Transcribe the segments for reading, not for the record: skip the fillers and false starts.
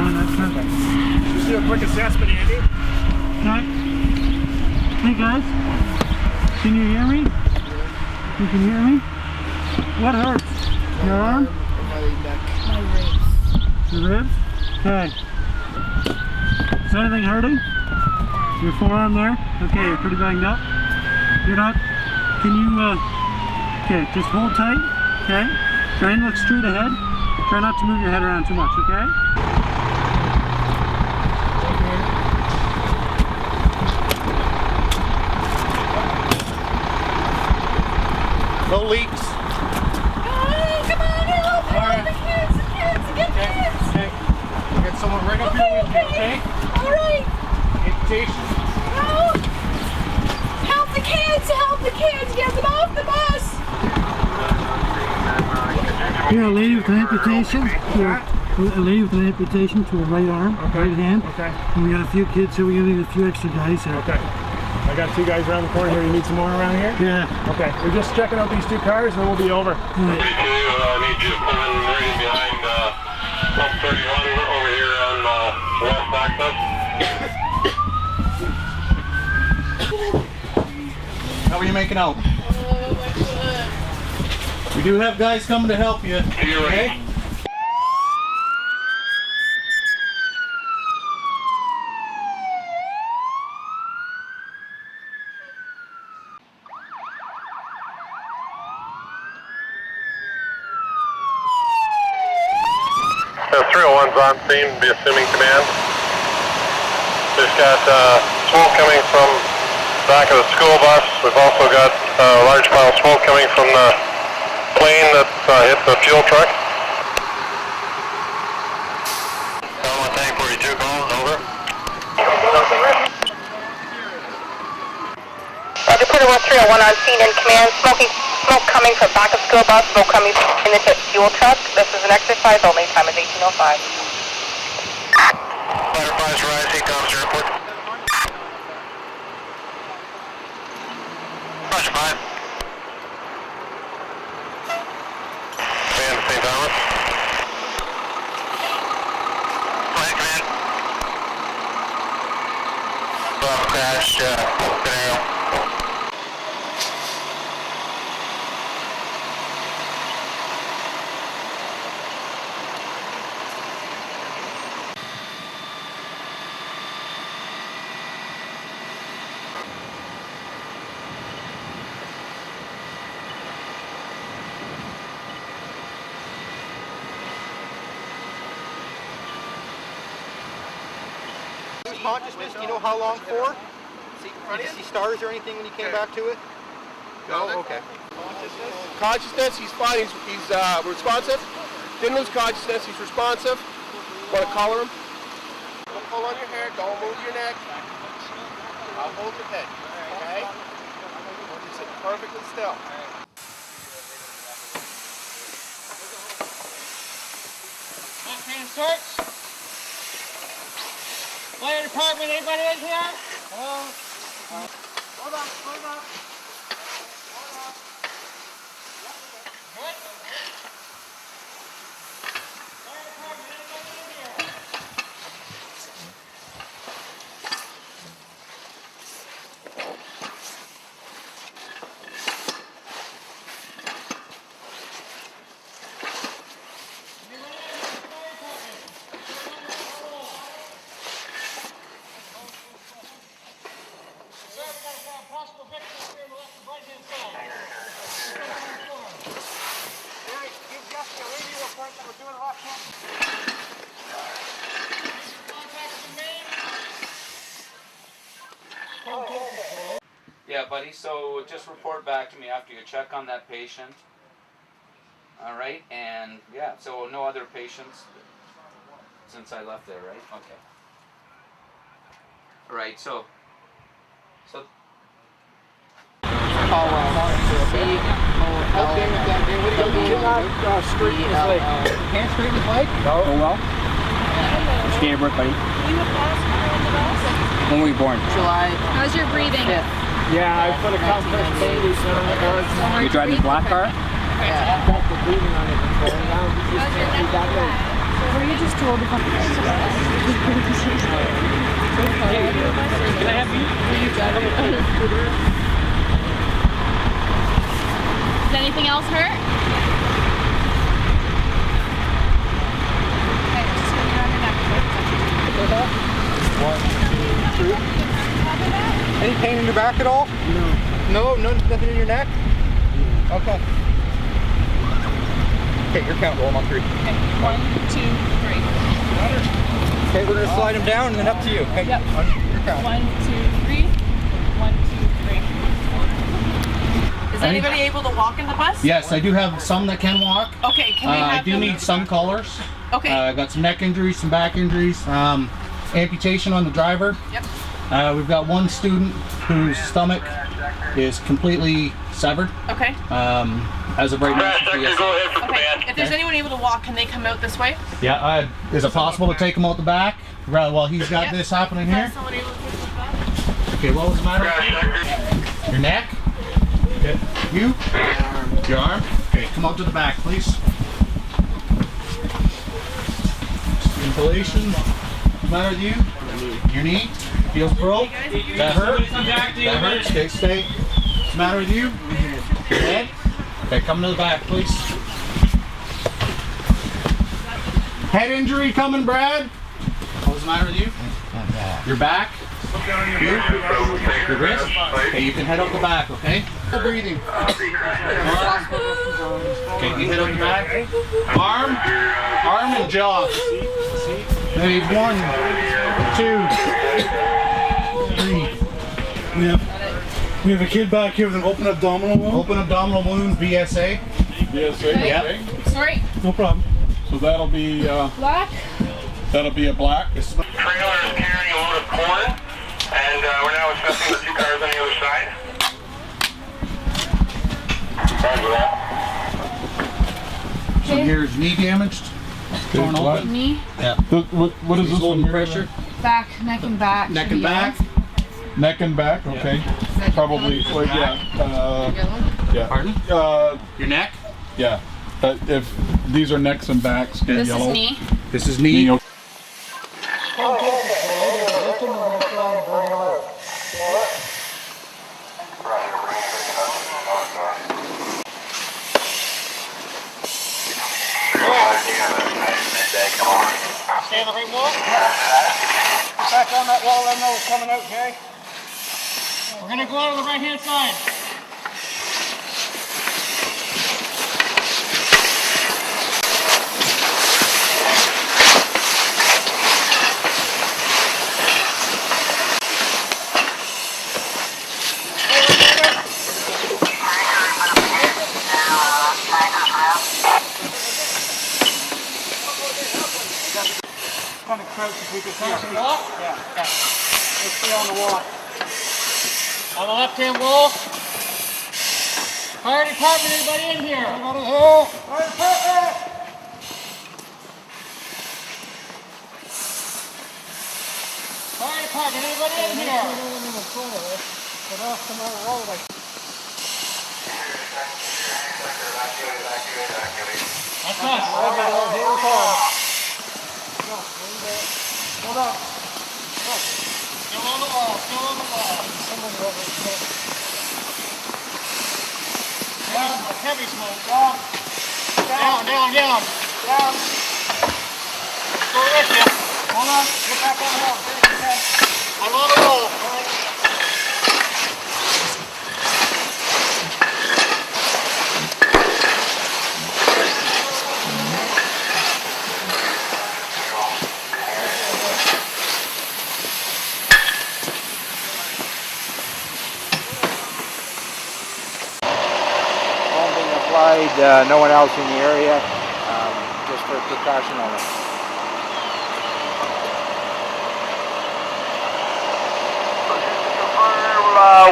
Just do a quick assessment, Andy. Okay. Hey guys, can you hear me? You can hear me? What hurts? Your arm? My neck. My ribs. Your ribs? Okay. Is anything hurting? Your forearm there? Okay, you're pretty banged up. You're not, can you, okay, just hold tight, okay? Try and look straight ahead. Try not to move your head around too much, okay? No leaks. Oh, come on, help! Help the kids, get the kids! Okay. We got someone right up here with you, okay? All right. Amputation. No! Help the kids! Get them off the bus! Here, a lady with an amputation. Here, a lady with an amputation to her right arm, right hand. Okay. And we got a few kids, so we're gonna need a few extra guys here. Okay. I got 2 guys around the corner here. You need some more around here? Yeah. Okay. We're just checking out these 2 cars and then we'll be over. Right. I need you to pull in right in behind pump 31 over here on west access. How are you making out? Oh, my foot. We do have guys coming to help you. To your right. The 301's on scene, be assuming command. We've got smoke coming from the back of the school bus. We've also got a large pile of smoke coming from the plane that hit the fuel truck. Element tank 42 calls, over. Roger, Porter 1301 on scene in command. Smoke coming from back of school bus, smoke coming in the fuel truck. This is an exercise only, time is 18:05. Fighter 5's rise, he comes to airport. Roger 5. Command to St. Thomas. Flight command. Bravo crash, scenario. Consciousness, do you know how long for? Did you see stars or anything when you came back to it? No? Okay. Consciousness, he's fine, he's responsive. Didn't lose consciousness, he's responsive. Want to collar him? Don't pull on your hair, don't move your neck. I'll hold your head, okay? Just sit perfectly still. Left hand search. Fire department, anybody in here? Hello? Hold up. Good? Fire department, anybody in here? Yeah, buddy, so just report back to me after you check on that patient. All right, and yeah, so no other patients since I left there, right? Okay. All right, so Call Okay, cannot straighten his leg. Can't straighten his leg? No. Oh well. Just gave birth, buddy. You a passenger in the bus? When were you born? July. How's your breathing? 5th. Yeah, I put a compress baby You driving the black car? That's the bleeding on it. Now he just can't do that way. Were you just told to come? Can I have you? Will you drive it? Does anything else hurt? Okay, just gonna get on your neck. 1, 2. Any pain in your back at all? No. No? Nothing in your neck? Okay. Okay, your count, roll on 3. Okay, 1, 2, 3. Okay, we're gonna slide him down and then up to you. Okay, yep. on your count. 1, 2, 3. 1, 2, 3. Is anybody able to walk in the bus? Yes, I do have some that can walk. Okay, can we have I do them? need some callers. Okay. I got some neck injuries, some back injuries, amputation on the driver. Yep. We've got one student whose stomach is completely severed. Okay. As of right now. Go ahead for command. If there's anyone able to walk, can they come out this way? Yeah. Is it possible to take him out the back? Right, while he's got this happening here? Is someone able to take them back? Okay, what was the matter? Your neck? Okay. You? Your arm? Okay, come out to the back, please. Inhalation. What's the matter with you? Your knee? Feels broke? That hurt? That hurts? Okay, stay. What's the matter with you? Your head? Okay, come to the back, please. Head injury coming, Brad? What's the matter with you? Your back? You? Your wrist? Okay, you can head out the back, okay? Breathing. Okay, you head out the back. Arm and jaw. Maybe 1, 2, 3. We have a kid back here with an open abdominal wound. Open abdominal wound, BSA. BSA, Yep. okay. Sorry. No problem. So that'll be Black. a black. Trailer is carrying a load of corn, and we're now assessing the 2 cars on the other side. Roger that. So here's knee damaged. Torn open. Knee. Yeah. What is this one here? Pressure. Back. Neck and back. Neck and back. Neck and back, okay. Probably, well, yeah. Yeah. Pardon? Your neck? Yeah. If these are necks and backs, get This yellow. is knee. This is knee. Okay. Stand on the right wall. Back on that wall, let them know it's coming out, okay? We're gonna go out on the right hand side. Kind of crouch if we could see our feet. Yeah. Let's stay on the wall. On the left-hand wall. Fire department, anybody in here? Anybody here? Fire department! Fire department, anybody in here? Get off the road. That's us. Hold up. Still on the wall, still on the wall. Someone's over here. Down, heavy smoke. Down. Down. Go with you. Hold on. Get back on the wall. I'm on the wall. All right. No one else in the area, just for precaution only.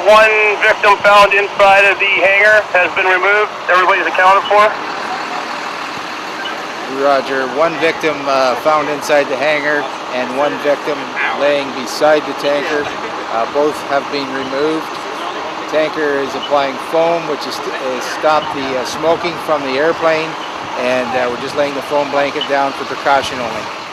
One victim found inside of the hangar has been removed. Everybody's accounted for. Roger. One victim found inside the hangar and one victim laying beside the tanker. Both have been removed. The tanker is applying foam, which has stopped the smoking from the airplane, and we're just laying the foam blanket down for precaution only.